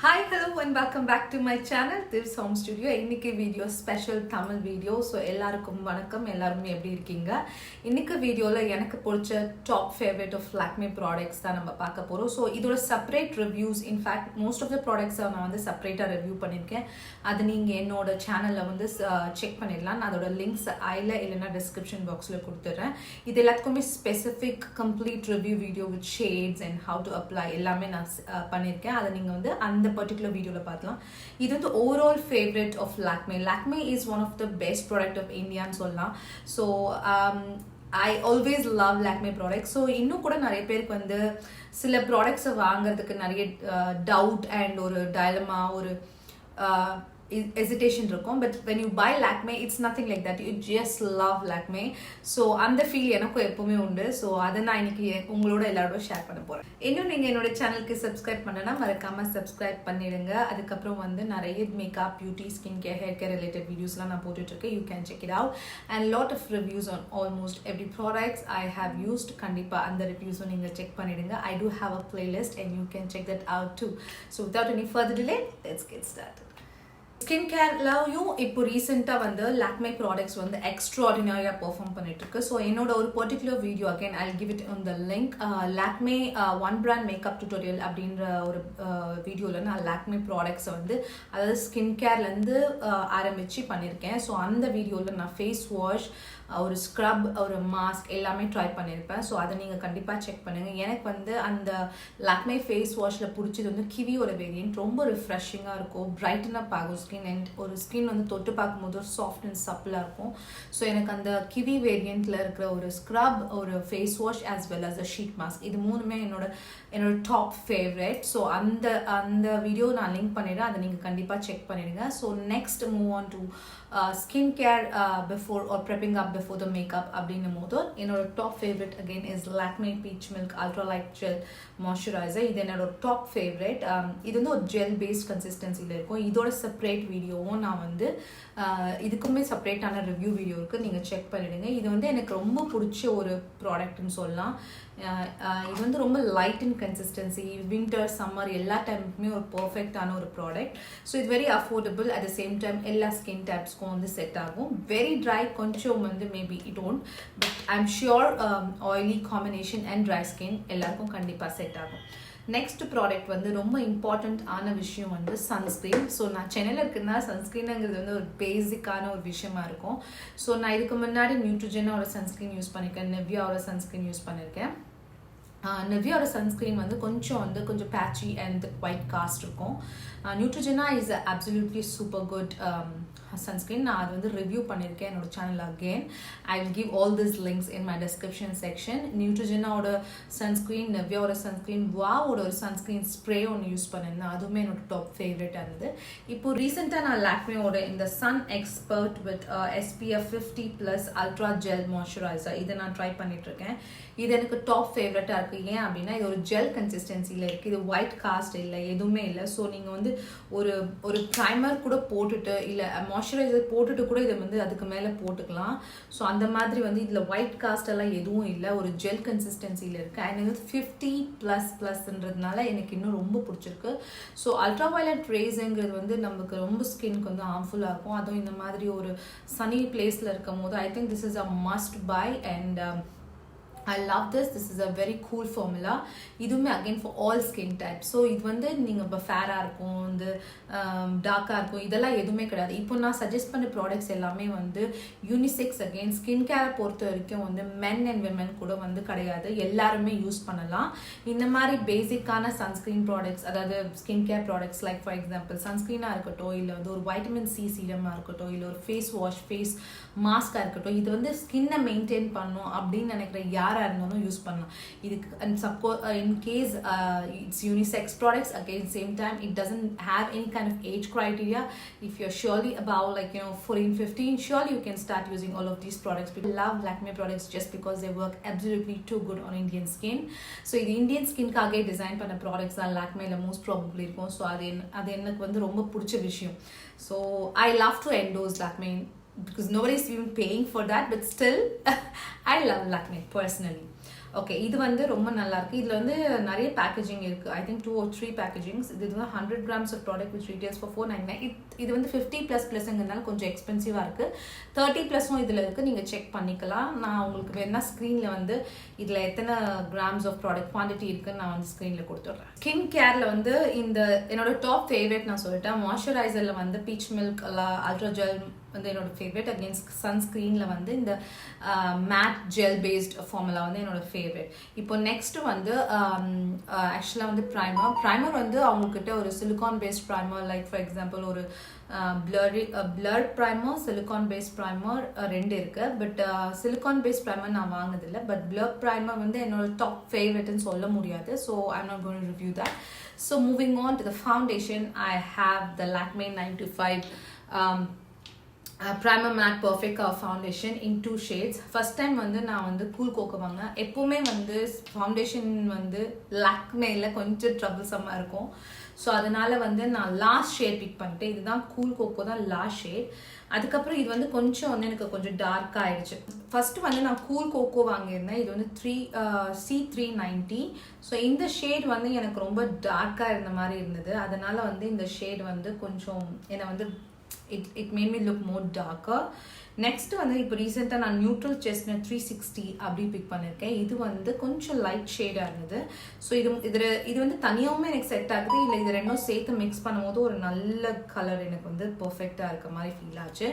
Hi, hello and welcome back to my channel. This is Home Studio. இன்னைக்கு video special Tamil video. So எல்லாருக்கும் வணக்கம், எல்லாருமே எப்படி இருக்கீங்க? இன்னைக்கு வீடியோவில் எனக்கு பிடிச்ச top favourite of Lakme products தான் நம்ம பார்க்க போகிறோம். ஸோ இதோட separate reviews, in fact most of the ப்ராடக்ட்ஸை நான் வந்து செப்பரேட்டாக ரிவ்யூ பண்ணியிருக்கேன். அது நீங்கள் என்னோட சேனலில் வந்து செக் பண்ணிடலாம். நான் அதோட லிங்க்ஸ் ஐயில் இல்லைன்னா டிஸ்கிரிப்ஷன் பாக்ஸில் கொடுத்துட்றேன். இது எல்லாத்துக்குமே specific complete review video with shades and how to apply எல்லாமே நான் பண்ணியிருக்கேன். அதை நீங்கள் வந்து அந்த particular video la paathalam. Idu the overall favorite of Lakme. Lakme is one of the best product of India and solla. So I always love Lakme products. So இன்னும் கூட நிறைய பேருக்கு வந்து சில ப்ராடக்ட்ஸை வாங்குறதுக்கு நிறைய டவுட் அண்ட் ஒரு டயலமா ஒரு hesitation இருக்கும். But when you buy Lakme, it's nothing like that. You just love Lakme. So அந்த ஃபீல் எனக்கும் எப்பவுமே உண்டு. ஸோ அதை நான் இன்னைக்கு உங்களோட எல்லாரோட ஷேர் பண்ண போகிறேன். இன்னும் நீங்கள் என்னோட சேனலுக்கு சப்ஸ்கிரைப் பண்ணனா மறக்காமல் சப்ஸ்கிரைப் பண்ணிடுங்க. அதுக்கப்புறம் வந்து நிறைய makeup, beauty, skin care, hair care related வீடியோஸ்லாம் நான் போட்டுட்ருக்கேன். You can check it out and lot of reviews on almost every products I have used. கண்டிப்பாக அந்த ரிவ்யூஸும் நீங்கள் செக் பண்ணிடுங்க. I do have a playlist and you can check that out too. So without any further delay, let's get started. Skin கேர்லையும் இப்போ ரீசெண்டாக வந்து Lakme products வந்து எக்ஸ்ட்ராடினரியாக பெர்ஃபார்ம் பண்ணிட்டு இருக்கு. ஸோ என்னோட ஒரு particular video again I give it on the link. Lakme one brand makeup tutorial அப்படின்ற ஒரு வீடியோவில் நான் லாக்மே ப்ராடக்ட்ஸை வந்து அதாவது ஸ்கின் கேர்லேருந்து ஆரம்பித்து பண்ணியிருக்கேன். ஸோ அந்த வீடியோவில் நான் ஃபேஸ் வாஷ், ஒரு ஸ்க்ரப், ஒரு மாஸ்க் எல்லாமே ட்ரை பண்ணியிருப்பேன். ஸோ அதை நீங்கள் கண்டிப்பாக செக் பண்ணுங்கள். எனக்கு வந்து அந்த லாக்மே ஃபேஸ் வாஷில் பிடிச்சது வந்து கிவியோட வேரியன்ட். ரொம்ப ரிஃப்ரெஷிங்காக இருக்கும், பிரைட்டன் அப் ஆகும் ஸ்கின் அண்ட் ஒரு ஸ்கின் வந்து தொட்டு பார்க்கும்போது ஒரு சாஃப்ட் அண்ட் சப்பிளாக இருக்கும். ஸோ எனக்கு அந்த கிவி வேரியண்ட்டில் இருக்கிற ஒரு ஸ்க்ரப், ஒரு face wash as well as a sheet mask, இது மூணுமே என்னோட டாப் ஃபேவரட். ஸோ அந்த வீடியோ நான் லிங்க் பண்ணிடுறேன். அதை நீங்கள் கண்டிப்பாக செக் பண்ணிடுங்க. So next move on to skin care before or prepping up before the makeup அப்படின்னும் போது என்னோட top favourite again is Lakme peach milk ultra light gel moisturiser. இது என்னோட டாப் ஃபேவரட். இது வந்து ஒரு ஜெல் பேஸ்ட் கன்சிஸ்டன்சியில் இருக்கும். இதோட செப்பரேட் வீடியோவும் நான் வந்து இதுக்குமே செப்பரேட்டான ரிவ்யூ வீடியோ இருக்குது, நீங்கள் செக் பண்ணிவிடுங்க. இது வந்து எனக்கு ரொம்ப பிடிச்ச ஒரு ப்ராடக்ட்னு சொல்லலாம். இது வந்து ரொம்ப லைட் இன் கன்சிஸ்டன்சி, வின்டர் சம்மர் எல்லா டைமுக்குமே ஒரு பர்ஃபெக்டான ஒரு ப்ராடக்ட். ஸோ இது very affordable, at the same time எல்லா ஸ்கின் டைப்ஸ்க்கும் வந்து செட் ஆகும். வெரி ட்ரை கொஞ்சம் வந்து maybe it won't, but I am sure oily combination and dry skin எல்லாருக்கும் கண்டிப்பாக செட் ஆகும். நெக்ஸ்ட் ப்ராடக்ட் வந்து ரொம்ப இம்பார்ட்டண்ட் ஆன விஷயம் வந்து சன்ஸ்க்ரீன். ஸோ நான் சென்னையில் இருக்கிறதுனால சன்ஸ்க்ரீனுங்கிறது வந்து ஒரு பேசிக்கான ஒரு விஷயமா இருக்கும். ஸோ நான் இதுக்கு முன்னாடி நியூட்ரிஜெனாவோட சன்ஸ்க்ரீன் யூஸ் பண்ணியிருக்கேன், நிவ்யாவோட சன்ஸ்க்ரீன் யூஸ் பண்ணியிருக்கேன். நிவ்யாவோட சன்ஸ்க்ரீன் வந்து கொஞ்சம் பேட்சி அண்ட் ஒயிட் காஸ்ட் இருக்கும். Neutrogena is absolutely super good sunscreen. நான் அது வந்து ரிவ்யூ பண்ணியிருக்கேன் என்னோட channel again. I will give all this links in my description section. நியூட்ரிஜெனாவோட சன்ஸ்க்ரீன், நிவ்யாவோட சன்ஸ்க்ரீன், வாவோட ஒரு சன்ஸ்க்ரீன் ஸ்ப்ரே ஒன்று யூஸ் பண்ணியிருந்தேன். அதுவுமே என்னோட டாப் ஃபேவரட்டாக இருந்தது. இப்போ ரீசெண்டாக நான் லாக்மேயோட இந்த sun expert with SPF 50+ ultra gel moisturiser இதை நான் ட்ரை பண்ணிட்டுருக்கேன். இது எனக்கு டாப் ஃபேவரட்டாக இருக்குது. ஏன் அப்படின்னா இது ஒரு ஜெல் கன்சிஸ்டன்சியில் இருக்குது, இது ஒயிட் காஸ்ட் இல்லை, எதுவுமே இல்லை. ஸோ நீங்கள் வந்து ஒரு ப்ரைமர் கூட போட்டுட்டு இல்லை மாய்ஸ்சரைசர் போட்டுட்டு கூட இதை வந்து அதுக்கு மேலே போட்டுக்கலாம். ஸோ அந்த மாதிரி வந்து இதில் ஒயிட் காஸ்ட் எல்லாம் எதுவும் இல்லை, ஒரு ஜெல் கன்சிஸ்டன்சியில் இருக்குது. அண்ட் இது 50++ன்றதுனால எனக்கு இன்னும் ரொம்ப பிடிச்சிருக்கு. ஸோ அல்ட்ரா வயலட் ரேஸுங்கிறது வந்து நமக்கு ரொம்ப ஸ்கின்க்கு வந்து ஹார்ம்ஃபுல்லாக இருக்கும். அதுவும் இந்த மாதிரி ஒரு சனி பிளேஸில் இருக்கும் போது I think this is a must by and I love this. This is a very cool formula. இதுவுமே again for all skin types. So இது வந்து நீங்கள் இப்போ ஃபேராக இருக்கும், இந்த டார்க்காக இருக்கும், இதெல்லாம் எதுவுமே கிடையாது. இப்போ நான் சஜஸ்ட் பண்ண ப்ராடக்ட்ஸ் எல்லாமே வந்து யூனிசெக்ஸ். அகெயின் ஸ்கின் கேரை பொறுத்த வரைக்கும் வந்து மென் அண்ட் விமன் கூட வந்து கிடையாது, எல்லாருமே யூஸ் பண்ணலாம். இந்த மாதிரி பேசிக்கான சன்ஸ்க்ரீன் ப்ராடக்ட்ஸ், அதாவது skin care products like for example சன்ஸ்க்ரீனாக இருக்கட்டும், இல்லை வந்து ஒரு வைட்டமின் சி சீரமாக இருக்கட்டும், இல்லை ஒரு ஃபேஸ் வாஷ், ஃபேஸ் மாஸ்காக இருக்கட்டும், இது வந்து ஸ்கின்னை மெயின்டைன் பண்ணும் அப்படின்னு நினைக்கிற யாராக இருந்தாலும் யூஸ் பண்ணலாம். இதுக்கு and suppose in case it's unisex products, again same time it doesn't have any kind of age criteria. If you're surely above 14-15, surely you can start using all of these products. People love Lakme products just because they work absolutely too good on Indian skin. So இது Indian ஸ்கின்காக design பண்ண products தான் லாக்மேல most probably இருக்கும். So அது எனக்கு வந்து ரொம்ப பிடிச்ச விஷயம். So I love to endorse Lakme because nobody is even paying for that, but still I love Lakme personally. Okay, இது வந்து ரொம்ப நல்லா இருக்கு. இதுல வந்து நிறைய பேக்கேஜிங் இருக்கு. I think 2 or 3 பேக்கேஜிங்ஸ். இது வந்து 100 grams of product which retails for 499. இது வந்து 50++ங்கிறதுனால கொஞ்சம் எக்ஸ்பென்சிவா இருக்கு. 30+ம் இதுல இருக்கு, நீங்க செக் பண்ணிக்கலாம். நான் உங்களுக்கு வேணா ஸ்க்ரீன்ல வந்து இதுல எத்தனை grams of product quantity இருக்குன்னு நான் வந்து ஸ்க்ரீன்ல கொடுத்துட்றேன். ஸ்கின் கேர்ல வந்து இந்த என்னோட டாப் ஃபேவரட் நான் சொல்லிட்டேன். மாய்ஸ்சரைசர்ல வந்து பீச் மில்க் அல்ட்ரா ஜெல் வந்து என்னோட ஃபேவரட். அகேன்ஸ்ட் சன்ஸ்க்ரீன்ல வந்து இந்த மேட் ஜெல் பேஸ்ட் ஃபார்முலா வந்து என்னோட ஃபேவரட். இப்போ நெக்ஸ்ட் வந்து ஆக்சுவலாக வந்து ப்ரைமர் வந்து அவங்கக்கிட்ட ஒரு silicone based primer, like for example ஒரு blur primer, silicone based primer ரெண்டு இருக்கு. பட் சிலிகான் பேஸ்ட் ப்ரைமர் நான் வாங்கினதில்லை. பட் பிளர் ப்ரைமர் வந்து என்னோட டாப் ஃபேவரட்னு சொல்ல முடியாது. So I am not going to review that. So moving on to the foundation, I have the Lakme 925 Primer Matte Perfect Foundation in 2 shades. First time வந்து நான் வந்து cool cocoa வாங்கினேன். எப்போவுமே வந்து ஃபவுண்டேஷன் வந்து லாக்மேல கொஞ்சம் ட்ரபிள்ஸமாக இருக்கும். ஸோ அதனால வந்து நான் லாஸ்ட் ஷேட் பிக் பண்ணிட்டேன். இதுதான் கூல் கோகோ தான் லாஸ்ட் ஷேட். அதுக்கப்புறம் இது வந்து கொஞ்சம் வந்து எனக்கு கொஞ்சம் டார்க் ஆயிடுச்சு. ஃபர்ஸ்ட் வந்து நான் கூல் கோகோ வாங்கியிருந்தேன். இது வந்து C390. ஸோ இந்த ஷேட் வந்து எனக்கு ரொம்ப டார்க்காக இருந்த மாதிரி இருந்தது. அதனால வந்து இந்த ஷேட் வந்து கொஞ்சம் என்னை வந்து it made me look more darker. Next வந்து இப்போ ரீசெண்டாக நான் நியூட்ரல் செஸ்ட்நட் 360 அப்படி பிக் பண்ணியிருக்கேன். இது வந்து கொஞ்சம் லைட் ஷேடாக இருந்தது. ஸோ இது வந்து தனியாகவுமே எனக்கு செட் ஆகுது. இல்லை இது ரெண்டும் சேர்த்து மிக்ஸ் பண்ணும்போது ஒரு நல்ல கலர் எனக்கு வந்து பர்ஃபெக்டாக இருக்க மாதிரி ஃபீல் ஆச்சு.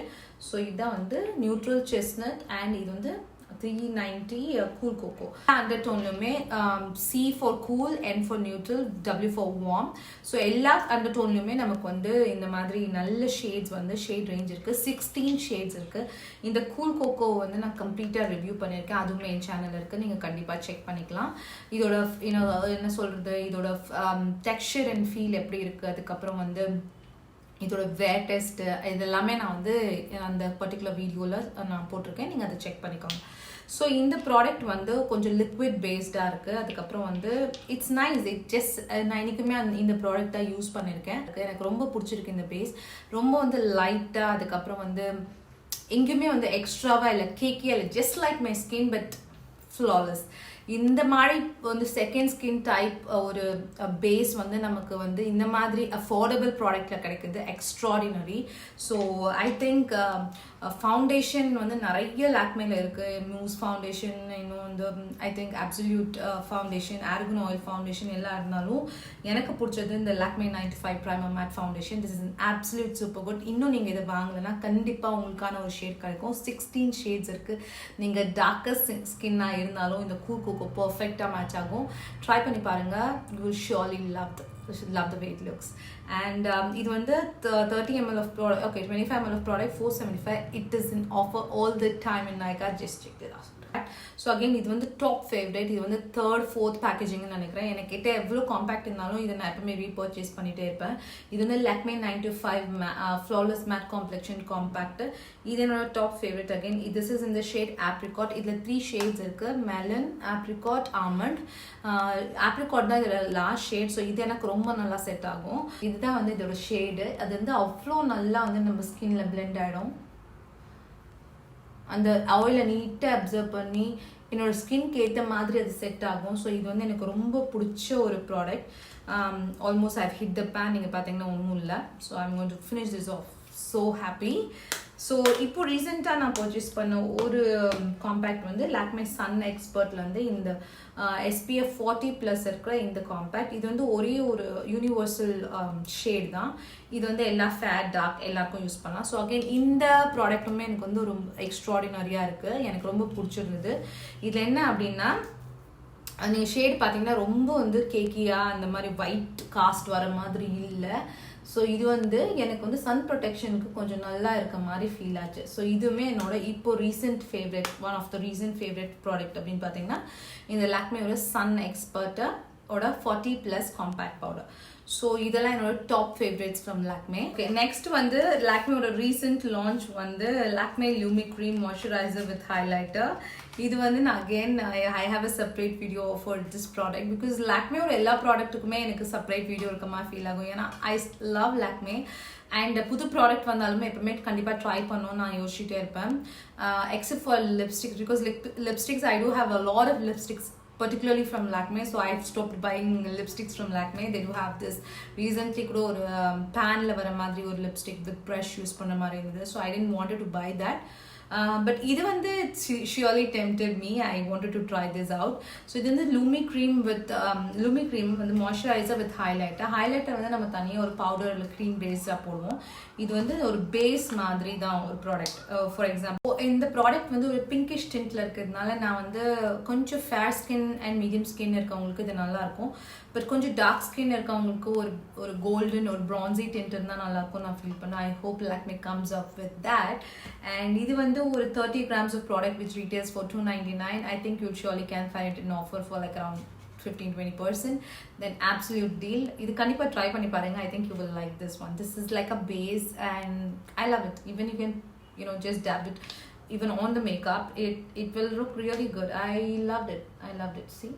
ஸோ இதுதான் வந்து நியூட்ரல் செஸ்ட்நட் அண்ட் இது வந்து 390 கூல் கோகோ. அண்டர்டோன்லுமே C for cool, N for neutral, W for warm. So எல்லா அண்டர்டோன்லுமே நமக்கு வந்து இந்த மாதிரி நல்ல ஷேட்ஸ் வந்து ஷேட் ரேஞ்ச் இருக்குது. 16 ஷேட்ஸ் இருக்குது. இந்த கூல் கோகோ வந்து நான் கம்ப்ளீட்டாக ரிவ்யூ பண்ணியிருக்கேன். அதுவுமே என் சேனலில் இருக்குது, நீங்கள் கண்டிப்பாக செக் பண்ணிக்கலாம். இதோட என்ன சொல்கிறது, இதோட டெக்ஸ்சர் அண்ட் ஃபீல் எப்படி இருக்குது, அதுக்கப்புறம் வந்து இதோட வேர் டெஸ்ட் இதெல்லாமே நான் வந்து அந்த பர்டிகுலர் வீடியோவில் நான் போட்டிருக்கேன், நீங்கள் அதை செக் பண்ணிக்கோங்க. ஸோ இந்த ப்ராடக்ட் வந்து கொஞ்சம் லிக்விட் பேஸ்டாக இருக்குது. அதுக்கப்புறம் வந்து இட்ஸ் நைஸ். நான் இன்றைக்குமே இந்த ப்ராடக்ட் தான் யூஸ் பண்ணியிருக்கேன். எனக்கு ரொம்ப பிடிச்சிருக்கு இந்த பேஸ். ரொம்ப வந்து லைட்டாக, அதுக்கப்புறம் வந்து எங்கேயுமே வந்து எக்ஸ்ட்ராவாக இல்லை, கேக்கியாக இல்லை, just like my skin but flawless. இந்த மாதிரி வந்து செகண்ட் ஸ்கின் டைப் ஒரு பேஸ் வந்து நமக்கு வந்து இந்த மாதிரி அஃபோர்டபுள் ப்ராடக்டில் கிடைக்குது. Extraordinary. So I think foundation வந்து நிறைய லாக்மேல இருக்குது. மியூஸ் ஃபவுண்டேஷன், இன்னும் வந்து I think absolute foundation, organ oil foundation எல்லாம் இருந்தாலும் எனக்கு பிடிச்சது இந்த Lakme 95 Primer Matte Foundation. This is an absolute super good. இன்னும் நீங்கள் இதை வாங்கலைன்னா கண்டிப்பாக உங்களுக்கான ஒரு ஷேட் கிடைக்கும். 16 ஷேட்ஸ் இருக்குது. நீங்கள் டார்க்கஸ்ட் ஸ்கின்னாக இருந்தாலும் இந்த கூல் கோகோ பர்ஃபெக்டாக மேட்ச் ஆகும். ட்ரை பண்ணி பாருங்கள். You will surely love the way it looks. And இது வந்து 30 ml of product, okay, 25 ml of product, 475. It is in offer all the time in Nykaa. Just check it out. So again இது வந்து top favourite. இது வந்து 3rd 4th பேக்கேஜிங்னு நினைக்கிறேன். எனக்கு கிட்ட எவ்வளோ காம்பேக்ட் இருந்தாலும் இதை நான் எப்பவுமே ரீபர்ச்சேஸ் பண்ணிகிட்டே இருப்பேன். இது வந்து Lakme 925 flawless matte complexion compact. இது என்னோட top favourite. Again this is இந்த ஷேட் ஆப்ரிகாட். இதில் 3 ஷேட்ஸ் இருக்குது, மெலன், ஆப்ரிகாட், ஆல்மண்ட். ஆப்ரிகாட் தான் இதில் லாஸ்ட் ஷேட். ஸோ இது எனக்கு ரொம்ப நல்லா செட் ஆகும். இதுதான் வந்து இதோட ஷேடு. அது வந்து அவ்வளோ நல்லா வந்து நம்ம ஸ்கின்ல பிளெண்ட் ஆகிடும். அந்த ஆயிலை நீட்டாக அப்சர்வ் பண்ணி என்னோட ஸ்கின்க்கு ஏற்ற மாதிரி அது செட் ஆகும். ஸோ இது வந்து எனக்கு ரொம்ப பிடிச்ச ஒரு product. Almost I hit the pan. நீங்கள் பார்த்தீங்கன்னா ஒன்றும் இல்லை. So I'm going to finish this off. So happy. So இப்போ ரீசெண்டாக நான் பர்ச்சேஸ் பண்ண ஒரு காம்பேக்ட் வந்து லாக்மே சன் எக்ஸ்பர்ட்லேருந்து இந்த SPF 40+ இருக்கிற இந்த காம்பேக்ட். இது வந்து ஒரே ஒரு யூனிவர்சல் ஷேட் தான். இது வந்து எல்லா ஃபேட் டார்க் எல்லாருக்கும் யூஸ் பண்ணலாம். ஸோ அகெயின் இந்த ப்ராடக்ட்டுமே எனக்கு வந்து ஒரு எக்ஸ்ட்ராடினரியாக இருக்குது. எனக்கு ரொம்ப பிடிச்சிருந்தது. இதில் என்ன அப்படின்னா, நீங்கள் ஷேட் பார்த்தீங்கன்னா ரொம்ப வந்து கேக்கியாக அந்த மாதிரி ஒயிட் காஸ்ட் வர மாதிரி இல்லை. ஸோ இது வந்து எனக்கு வந்து சன் ப்ரொடெக்ஷனுக்கு கொஞ்சம் நல்லா இருக்க மாதிரி ஃபீல் ஆச்சு. ஸோ இதுவுமே என்னோட இப்போ recent favourite, one of the recent favourite product அப்படின்னு பார்த்தீங்கன்னா இந்த லாக்மேயோட சன் எக்ஸ்பர்ட்டோட 40+ காம்பேக்ட் பவுடர். ஸோ இதெல்லாம் என்னோட top favourites from Lakme. Okay, next வந்து லாக்மேயோட ரீசெண்ட் லான்ச் வந்து Lakme Lumi cream moisturiser with highlighter. இது வந்து நான் again I have a separate video for this product. Because லாக்மேயோட எல்லா ப்ராடக்ட்டுக்குமே எனக்கு செப்பரேட் வீடியோ இருக்க மாதிரி ஃபீல் ஆகும். ஏன்னா ஐ லவ் லாக்மே. அண்ட் புது ப்ராடக்ட் வந்தாலுமே எப்பவுமே கண்டிப்பாக ட்ரை பண்ணணும்னு நான் யோசிச்சுட்டே இருப்பேன். Except for lipsticks. Because lipsticks I do have a lot of lipsticks particularly from Lakme, so I've stopped buying lipsticks from Lakme. They do have this recently kuda or pan la vara madri or lipstick with brush use panna mari irundhu, so I didn't wanted to buy that. But இது வந்து surely tempted me. I wanted to try this out. So இது வந்து Lumi cream வந்து moisturizer with highlighter வந்து நம்ம தனியாக ஒரு powder இல்லை க்ரீம் பேஸாக போடுவோம். இது வந்து ஒரு பேஸ் மாதிரி தான் ஒரு ப்ராடக்ட். ஃபார் எக்ஸாம்பிள் இந்த ப்ராடக்ட் வந்து ஒரு பிங்கிஷ் டிண்ட்டில் இருக்கிறதுனால நான் வந்து கொஞ்சம் fair skin and medium skin இருக்கவங்களுக்கு இது நல்லாயிருக்கும். பட் கொஞ்சம் டார்க் ஸ்கின் இருக்கவங்களுக்கு ஒரு கோல்டன் ஒரு ப்ரான்சி டிண்ட் இருந்தால் நல்லாயிருக்கும் நான் ஃபீல் பண்ணேன். I hope Lakme comes up with that. And இது வந்து ஒரு 30 grams of product which retails for $299. I think you surely can find it in offer for like around 15-20%. Then absolute deal. இது கண்டிப்பா try பண்ணி பாருங்க. I think you will like this one. This is like a base and I love it. Even you can just dab it even on the makeup. It will look really good. I loved it. See,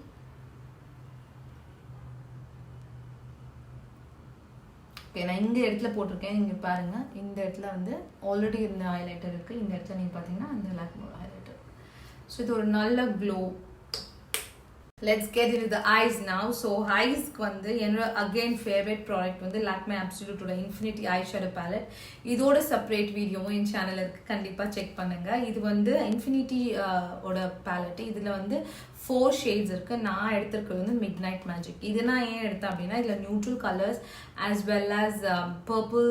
நான் இந்த இடத்துல போட்டிருக்கேன். நீங்கள் பாருங்கள், இந்த இடத்துல வந்து already இருந்த ஹைலைட்டர் இருக்குது. இந்த இடத்துல நீங்கள் பார்த்தீங்கன்னா அந்த லாக்மோட ஹைலைட்டர். ஸோ இது ஒரு நல்ல glow. Let's get into the eyes now. So eyes வந்து என்னோட again favorite product வந்து Lakme Absolute ஓட Infinity eyeshadow palette. இதோட செப்பரேட் வீடியோவும் என் சேனல் இருக்கு, கண்டிப்பாக செக் பண்ணுங்க. இது வந்து Infinity ஓட palette. இதில் வந்து 4 shades இருக்கு. நான் எடுத்திருக்கிறது வந்து Midnight Magic. இது நான் ஏன் எடுத்தேன் அப்படின்னா இதில் neutral colours as well as purple,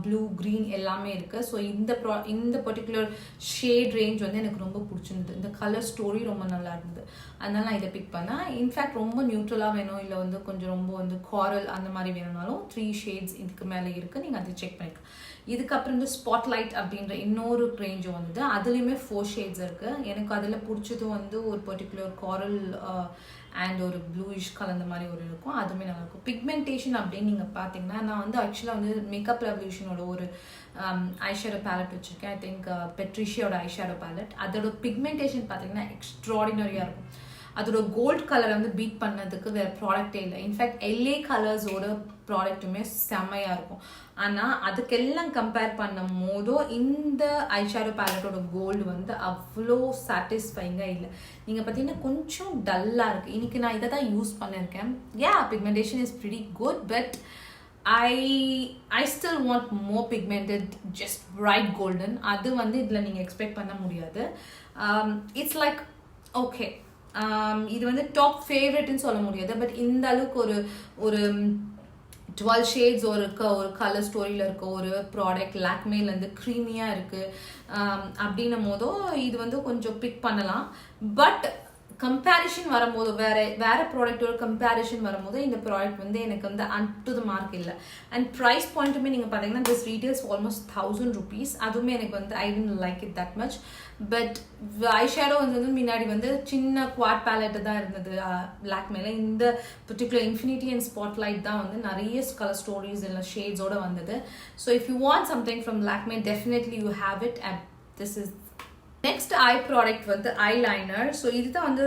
blue, green எல்லாமே இருக்கு. ஸோ இந்த பர்டிகுலர் ஷேட் ரேஞ்ச் வந்து எனக்கு ரொம்ப பிடிச்சிருந்தது. இந்த கலர் ஸ்டோரி ரொம்ப நல்லா இருந்தது, அதனால நான் இதை பிக் பண்ணேன். இன்ஃபேக்ட் ரொம்ப நியூட்ரலாக வேணும் இல்லை வந்து கொஞ்சம் ரொம்ப வந்து காரல் அந்த மாதிரி வேணும்னாலும் 3 shades இதுக்கு மேலே இருக்குது, நீங்கள் அதை செக் பண்ணிக்கலாம். இதுக்கப்புறம் வந்து ஸ்பாட்லைட் அப்படின்ற இன்னொரு ரேஞ்சும் வந்து அதுலேயுமே 4 shades இருக்குது. எனக்கு அதில் பிடிச்சது வந்து ஒரு பர்டிகுலர் காரல் அண்ட் ஒரு ப்ளூயிஷ் கலந்த மாதிரி ஒரு இருக்கும், அதுவுமே நல்லாயிருக்கும். பிக்மெண்டேஷன் அப்படின்னு நீங்கள் பார்த்தீங்கன்னா நான் வந்து ஆக்சுவலாக வந்து மேக்கப் ரெவல்யூஷனோட ஒரு ஐஷேடோ பேலட் வச்சுருக்கேன். ஐ திங்க் பெட்ரிஷியோட ஐஷேடோ பேலட். அதோட பிக்மெண்டேஷன் பார்த்தீங்கன்னா எக்ஸ்ட்ராடினரியாக இருக்கும். அதோட கோல்ட் கலரை வந்து பீட் பண்ணதுக்கு வேறு ப்ராடக்டே இல்லை. இன்ஃபேக்ட் LA கலர்ஸோட ப்ராடக்ட்டுமே செம்மையாக இருக்கும். ஆனால் அதுக்கெல்லாம் கம்பேர் பண்ணும் போதோ இந்த ஐஷேடோ பேலட்டோட கோல்டு வந்து அவ்வளோ சாட்டிஸ்ஃபைங்காக இல்லை. நீங்கள் பார்த்தீங்கன்னா கொஞ்சம் டல்லாக இருக்குது. இன்றைக்கி நான் இதை தான் யூஸ் பண்ணியிருக்கேன். Pigmentation is pretty good, but I still want more pigmented, just bright golden. அது வந்து இதில் நீங்கள் எக்ஸ்பெக்ட் பண்ண முடியாது. இட்ஸ் லைக் ஓகே, இது வந்து டாப் ஃபேவரட்னு சொல்ல முடியாது, பட் இந்த அளவுக்கு ஒரு 12 shades ஒரு கலர் ஸ்டோரியில் இருக்க ஒரு ப்ராடக்ட் லாக்மேலேருந்து க்ரீமியாக இருக்குது அப்படின்னும் போதோ இது வந்து கொஞ்சம் பிக் பண்ணலாம். பட் கம்பேரிஷன் வரும்போது வேற ப்ராடக்டோட கம்பேரிஷன் வரும்போது இந்த ப்ராடக்ட் வந்து எனக்கு வந்து அப் டு த மார்க் இல்லை. அண்ட் ப்ரைஸ் பாயிண்ட்டுமே நீங்கள் பார்த்தீங்கன்னா திஸ் ரீட்டெயில்ஸ் ஆல்மோஸ்ட் 1000 rupees. அதுவுமே எனக்கு வந்து I don't like it that much. But eyeshadow வந்து முன்னாடி வந்து சின்ன குவாட் பேலட்டு தான் இருந்தது லாக்மேல. இந்த பர்டிகுலர் இன்ஃபினிட்டி அண்ட் ஸ்பாட்லைட் தான் வந்து நிறைய கலர் ஸ்டோரிஸ் இல்லை ஷேட்ஸோட வந்தது. So if you want something from Lakme definitely you have it. And this is next I product வந்து ஐலைனர். ஸோ இதுதான் வந்து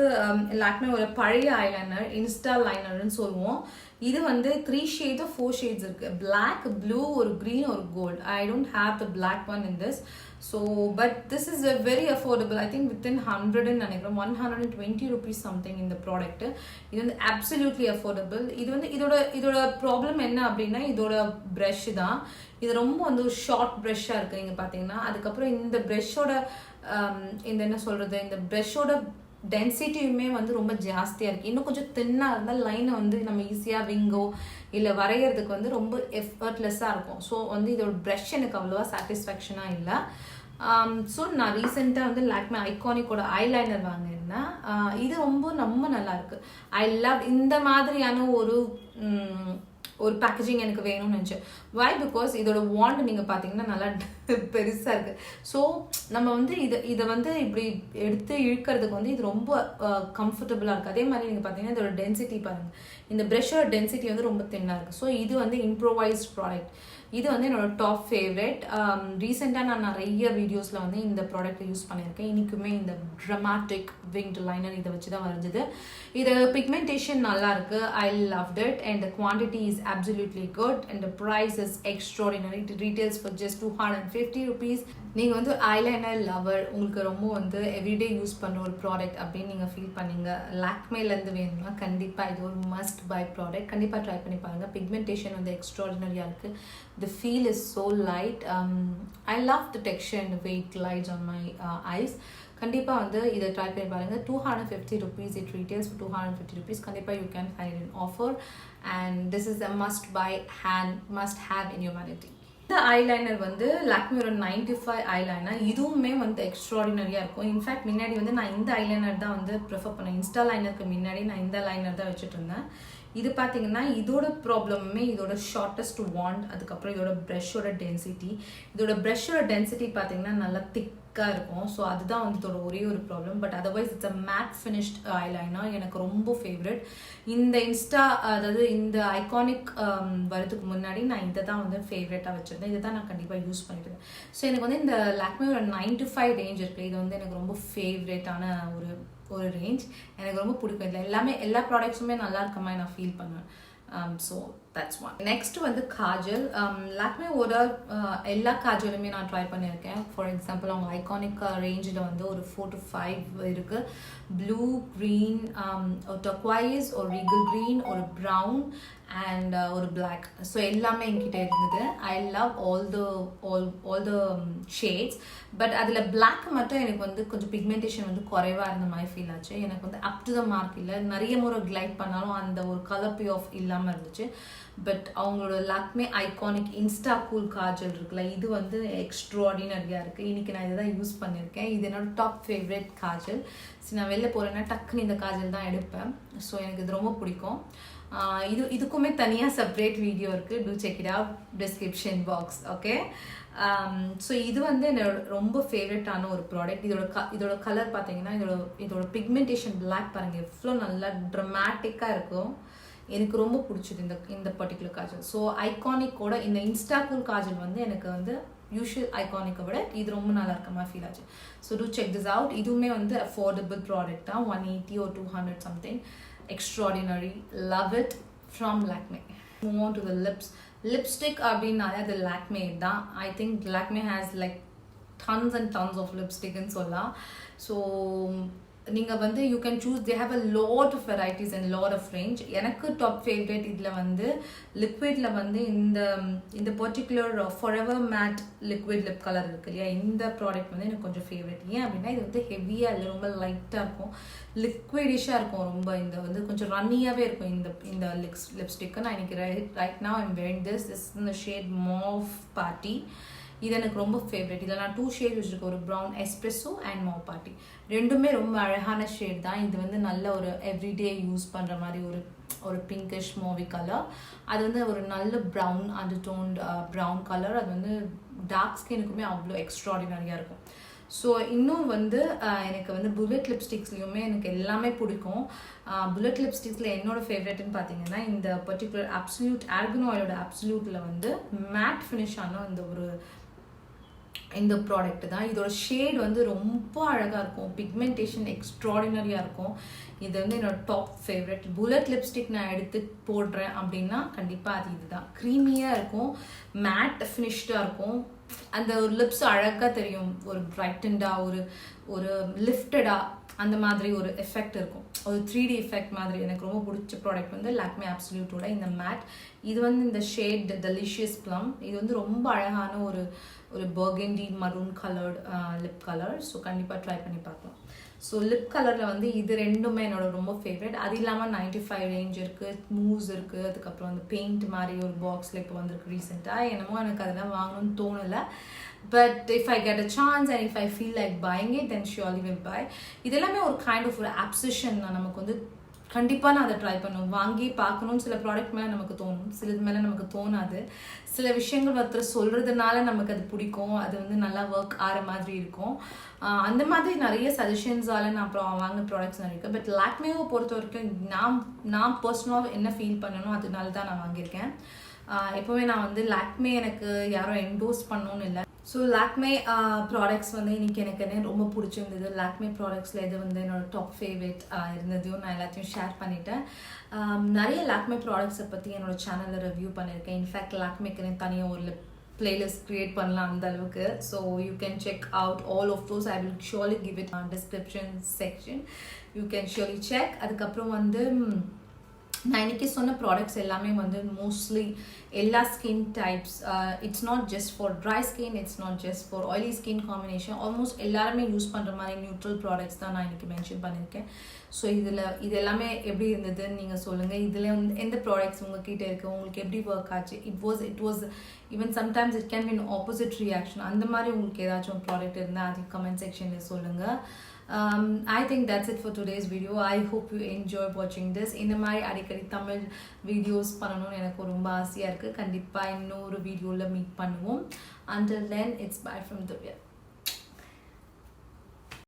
லாக்மே ஒரு பழைய ஐலைனர், இன்ஸ்டா லைனர்னு சொல்லுவோம். இது வந்து 3 shades or 4 shades இருக்குது. பிளாக், ப்ளூ, ஒரு க்ரீன், ஒரு gold. I don't have the black one in this. So but this is a very affordable. I think within 100 நினைக்கிறேன் 120 rupees something இந்த ப்ராடக்ட். இது வந்து absolutely affordable. இது வந்து இதோட ப்ராப்ளம் என்ன அப்படின்னா இதோட ப்ரஷ் தான். இது ரொம்ப வந்து ஒரு ஷார்ட் ப்ரஷ்ஷாக இருக்குது நீங்கள் பார்த்தீங்கன்னா. அதுக்கப்புறம் இந்த ப்ரஷ்ஷோட இந்த என்ன சொல்கிறது, இந்த ப்ரஷ்ஷோட டென்சிட்டியுமே வந்து ரொம்ப ஜாஸ்தியாக இருக்குது. இன்னும் கொஞ்சம் தின்னாக இருந்தால் லைனை வந்து நம்ம ஈஸியாக விங்கோ இல்லை வரைகிறதுக்கு வந்து ரொம்ப எஃபர்ட்லெஸ்ஸாக இருக்கும். ஸோ வந்து இதோட ப்ரஷ் எனக்கு அவ்வளோவா சாட்டிஸ்ஃபேக்ஷனாக இல்லை. ஸோ நான் ரீசெண்டாக வந்து லாக்மே ஐகானிக்கோட ஐலைனர் வாங்கியிருந்தேன். இது ரொம்ப நல்லா இருக்குது. ஐ லவ் இந்த மாதிரியான ஒரு பேக்கேஜிங் எனக்கு வேணும்னு நினச்சேன். வை? பிகாஸ் இதோட வாண்ட் நீங்கள் பார்த்தீங்கன்னா நல்லா பெருசாக இருக்குது. ஸோ நம்ம வந்து இதை வந்து இப்படி எடுத்து இழுக்கிறதுக்கு வந்து இது ரொம்ப கம்ஃபர்டபுளாக இருக்குது. அதே மாதிரி நீங்கள் பார்த்தீங்கன்னா இதோட டென்சிட்டி பாருங்கள், இந்த ப்ரஷ்ஷோட டென்சிட்டி வந்து ரொம்ப தின்னாக இருக்குது. ஸோ இது வந்து இம்ப்ரோவைஸ்ட் ப்ராடக்ட். இது வந்து என்னோட டாப் ஃபேவரட். ரீசெண்டாக நான் நிறைய வீடியோஸில் வந்து இந்த ப்ராடக்ட்டை யூஸ் பண்ணியிருக்கேன். இன்றைக்குமே இந்த ட்ரமாட்டிக் விங்ட் லைனர் இதை வச்சு தான் வரைஞ்சது. இது பிக்மெண்டேஷன் நல்லா இருக்குது. ஐ loved it and the quantity is absolutely good and the price is extraordinary. It retails for just 250 rupees. நீங்கள் வந்து ஐலைனர் லவர், உங்களுக்கு ரொம்ப வந்து எவ்ரிடே யூஸ் பண்ணுற ஒரு ப்ராடக்ட் அப்படின்னு நீங்கள் ஃபீல் பண்ணீங்க, லாக்மேலேருந்து வேணும்னா கண்டிப்பாக இது ஒரு மஸ்ட் பை ப்ராடக்ட். கண்டிப்பாக ட்ரை பண்ணி பாருங்கள். பிக்மெண்டேஷன் வந்து எக்ஸ்ட்ராடினரியாக இருக்குது. The feel is so light. I love the texture and weight lights on my eyes. கண்டிப்பாக வந்து இதை ட்ரை பண்ணி பாருங்கள். 250 rupees it retails for 250 rupees. கண்டிப்பாக you can find in offer and this is a must buy must have in your vanity. இந்த eyeliner வந்து லாக்மேயோட 95 eyeliner. இதுவுமே வந்து எக்ஸ்ட்ராடினரியாக இருக்கும். இன்ஃபேக்ட் முன்னாடி வந்து நான் இந்த ஐலைனர் தான் வந்து ப்ரிஃபர் பண்ணேன். இன்ஸ்டா லைனருக்கு முன்னாடி நான் இந்த லைனர் தான் வச்சுட்டு இருந்தேன். இது பார்த்தீங்கன்னா இதோட ப்ராப்ளமே இதோட ஷார்ட்டஸ்ட் வாண்ட், அதுக்கப்புறம் இதோட ப்ரஷோட டென்சிட்டி. இதோட ப்ரஷோட டென்சிட்டி பார்த்தீங்கன்னா நல்லா திக்காக இருக்கும். ஸோ அதுதான் வந்து இதோட ஒரே ஒரு problem. But otherwise it's a matte finished eyeliner. எனக்கு ரொம்ப ஃபேவரட். இந்த இன்ஸ்டா, அதாவது இந்த ஐகானிக் வரதுக்கு முன்னாடி நான் இதை தான் வந்து ஃபேவரட்டாக வச்சுருந்தேன். இதை தான் நான் கண்டிப்பாக யூஸ் பண்ணிட்டு. ஸோ எனக்கு வந்து இந்த லாக்மேயோட 95 ரேஞ்ச் இருக்குது. இது வந்து எனக்கு ரொம்ப ஃபேவரட்டான ஒரு ரேஞ்ச். எனக்கு ரொம்ப பிடிக்கும். இதில் எல்லா ப்ராடக்ட்ஸுமே நல்லா இருக்க மாதிரி நான் ஃபீல் பண்ணுவேன். So that's one. நெக்ஸ்ட் வந்து காஜல். லாக்மேவோட எல்லா காஜலுமே நான் ட்ரை பண்ணியிருக்கேன். ஃபார் எக்ஸாம்பிள் அவங்க ஐகானிக் ரேஞ்சில் வந்து ஒரு 4 to 5 இருக்குது. ப்ளூ, க்ரீன், டர்க்வைஸ், ஒரு ரீகல் க்ரீன், ஒரு ப்ரௌன் அண்ட் ஒரு பிளாக். ஸோ எல்லாமே என்கிட்ட இருந்தது. I love all the shades. But அதில் பிளாக் மட்டும் எனக்கு வந்து கொஞ்சம் பிக்மெண்டேஷன் வந்து குறைவாக இருந்த மாதிரி ஃபீல் ஆச்சு. எனக்கு வந்து அப் டு த மார்க் இல்லை. நிறைய முறை கிளைட் பண்ணாலும் அந்த ஒரு கலர் பே ஆஃப் இல்லாமல் இருந்துச்சு. பட் அவங்களோட Lakme iconic Insta cool Kajal இருக்குல்ல, இது வந்து எக்ஸ்ட்ராடினரியாக இருக்குது. இன்றைக்கி நான் இதை தான் யூஸ் பண்ணியிருக்கேன். இது என்னோட டாப் ஃபேவரட் காஜல். சரி, நான் வெளில போகிறேன்னா டக்குன்னு இந்த காஜல் தான் எடுப்பேன். ஸோ எனக்கு இது ரொம்ப பிடிக்கும். இதுக்குமே தனியாக செப்பரேட் வீடியோ இருக்குது. Do check it out, description box. Okay. So இது வந்து என்னோட ரொம்ப ஃபேவரட்டான ஒரு ப்ராடக்ட். இதோட கலர் பார்த்தீங்கன்னா இதோட பிக்மெண்டேஷன் பிளாக் பாருங்கள், எவ்வளோ நல்லா ட்ரமாட்டிக்காக இருக்கும். எனக்கு ரொம்ப பிடிச்சது இந்த பர்டிகுலர் காஜல். ஸோ ஐகானிக்கோட இந்த இன்ஸ்டா கூல் காஜல் வந்து எனக்கு வந்து யூஷுவல் ஐகானிக்கை விட இது ரொம்ப நல்லா இருக்க மாதிரி ஃபீல் ஆச்சு. So do check this out. இதுவுமே வந்து அஃபோர்டபுள் ப்ராடக்ட் தான். 180 or 200 something. Extraordinary. Love it from Lakme. Move on to the lips. Lipstick அப்படின்னாலே அது Lakme தான். I think Lakme has like tons and tons of lipstick ன்னு சொல்லலாம். So நீங்கள் வந்து you can choose. They have a lot of varieties and lot of range. எனக்கு top favourite இதில் வந்து லிக்விடில் வந்து இந்த particular forever matte liquid lip colour இருக்கு இல்லையா, இந்த ப்ராடக்ட் வந்து எனக்கு கொஞ்சம் ஃபேவரட். ஏன் அப்படின்னா இது வந்து ஹெவியாக இல்லை, ரொம்ப லைட்டாக இருக்கும், லிக்விடிஷாக இருக்கும். ரொம்ப இந்த வந்து கொஞ்சம் ரன்னியாகவே இருக்கும் இந்த லிப்ஸ்டிக்கு. நான் இன்னைக்கு right now I'm wearing this இந்த ஷேட் மாவ் பார்ட்டி. இது எனக்கு ரொம்ப ஃபேவரட். இதில் நான் 2 ஷேட் வச்சுருக்கேன், ஒரு brown espresso and Mau party. ரெண்டுமே ரொம்ப அழகான ஷேட் தான். இது வந்து நல்ல ஒரு எவ்ரிடே யூஸ் பண்ணுற மாதிரி ஒரு பிங்கிஷ் மூவி கலர். அது வந்து ஒரு நல்ல ப்ரௌன் அண்டர்டோன்ட் ப்ரௌன் கலர். அது வந்து டார்க் ஸ்கின்னுக்குமே அவ்வளோ எக்ஸ்ட்ராடினரியாக இருக்கும். ஸோ இன்னும் வந்து எனக்கு வந்து புல்லட் லிப்ஸ்டிக்ஸ்லையுமே எனக்கு எல்லாமே பிடிக்கும். புல்லட் லிப்ஸ்டிக்ஸில் என்னோட ஃபேவரட்னு பார்த்தீங்கன்னா இந்த பர்டிகுலர் அப்சல்யூட் ஆர்கன் ஆயிலோட அப்சல்யூட்டில் வந்து மேட் ஃபினிஷான இந்த ப்ராடக்ட் தான். இதோட ஷேட் வந்து ரொம்ப அழகாக இருக்கும், பிக்மெண்டேஷன் எக்ஸ்ட்ராடினரியாக இருக்கும். இது வந்து என்னோட டாப் ஃபேவரட். புல்லட் லிப்ஸ்டிக் நான் எடுத்து போடுறேன் அப்படின்னா கண்டிப்பாக அது இதுதான். க்ரீமியாக இருக்கும், மேட் ஃபினிஷ்டாக இருக்கும், அந்த ஒரு லிப்ஸ் அழகாக தெரியும், ஒரு பிரைட்டண்டாக ஒரு லிஃப்டடாக அந்த மாதிரி ஒரு எஃபெக்ட் இருக்கும், ஒரு 3D எஃபெக்ட் மாதிரி. எனக்கு ரொம்ப பிடிச்ச ப்ராடக்ட் வந்து லாக்மே அப்சல்யூட்டோட இந்த மேட். இது வந்து இந்த ஷேட் டெலிஷியஸ் ப்ளம். இது வந்து ரொம்ப அழகான ஒரு burgundy maroon coloured lip colour. So கண்டிப்பாக ட்ரை பண்ணி பார்க்கலாம். ஸோ லிப் கலரில் வந்து இது ரெண்டுமே என்னோட ரொம்ப ஃபேவரட். அது இல்லாமல் 95 ரேஞ்ச் இருக்குது, மூவ்ஸ் இருக்குது, அதுக்கப்புறம் வந்து பெயிண்ட் மாதிரி ஒரு பாக்ஸில் இப்போ வந்துருக்கு ரீசெண்டாக. என்னமோ எனக்கு அதெல்லாம் வாங்கணும்னு தோணலை. But if I get a chance and if I feel like buying it, then surely will buy. இதெல்லாமே ஒரு கைண்ட் ஆஃப் ஒரு obsession தான். நமக்கு வந்து கண்டிப்பாக நான் அதை ட்ரை பண்ணுவேன், வாங்கி பார்க்கணும்னு. சில ப்ராடக்ட் மேலே நமக்கு தோணும், சிலது மேலே நமக்கு தோணாது. சில விஷயங்கள் ஒருத்தர் சொல்கிறதுனால நமக்கு அது பிடிக்கும், அது வந்து நல்லா ஒர்க் ஆகிற மாதிரி இருக்கும். அந்த மாதிரி நிறைய சஜஷன்ஸால் நான் அப்புறம் வாங்க ப்ராடக்ட்ஸ் நிறைய இருக்குது. பட் லாக்மேவை பொறுத்த வரைக்கும் நான் பர்சனலாக என்ன ஃபீல் பண்ணணும் அதனால தான் நான் வாங்கியிருக்கேன். எப்போவுமே நான் வந்து லாக்மே எனக்கு யாரும் என்டோஸ் பண்ணணும்னு இல்லை. ஸோ லாக்மே ப்ராடக்ட்ஸ் வந்து இன்றைக்கி எனக்கு ரொம்ப பிடிச்சிருந்தது. லாக்மே ப்ராடக்ட்ஸில் எது வந்து என்னோட டாப் ஃபேவரட் இருந்ததையும் நான் எல்லாத்தையும் ஷேர் பண்ணிட்டேன். நிறைய லாக்மே ப்ராடக்ட்ஸை பற்றி என்னோட சேனலில் ரிவ்யூ பண்ணியிருக்கேன். இன்ஃபேக்ட் லாக்மேக்கு தனியாக ஒரு playlist create பண்ணலாம் அந்த அளவுக்கு. So you can check out all of those. I will surely give it on description section. You can surely check. அதுக்கப்புறம் வந்து நான் இன்னைக்கு சொன்ன ப்ராடக்ட்ஸ் எல்லாமே வந்து மோஸ்ட்லி எல்லா skin types, it's not just for dry skin, it's not just for oily skin combination, almost எல்லாருமே use பண்ணுற மாதிரி நியூட்ரல் ப்ராடக்ட்ஸ் தான் நான் இன்னைக்கு மென்ஷன் பண்ணியிருக்கேன். ஸோ இது எல்லாமே எப்படி இருந்ததுன்னு நீங்கள் சொல்லுங்கள். இதில் வந்து எந்த ப்ராடக்ட்ஸ் உங்ககிட்ட இருக்குது, உங்களுக்கு எப்படி ஒர்க் ஆச்சு, it was even sometimes it can be in opposite reaction. அந்த மாதிரி உங்களுக்கு ஏதாச்சும் ப்ராடக்ட் இருந்தால் அது கமெண்ட் செக்ஷனில் சொல்லுங்கள். I think that's it for today's video. I hope you enjoyed watching this. இந்த மாதிரி அடிக்கடி தமிழ் வீடியோஸ் பண்ணணும்னு எனக்கு ரொம்ப ஆசையாக இருக்குது. கண்டிப்பாக இன்னொரு வீடியோவில் மீட் பண்ணுவோம். Until then, it's bye from Divya.